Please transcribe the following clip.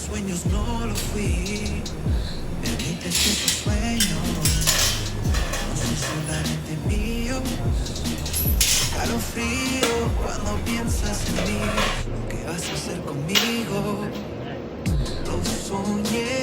sueños no lo fui. Permite que tus sueños no son solamente míos. Calofrío cuando piensas en mí, lo que vas a hacer conmigo. Lo soñé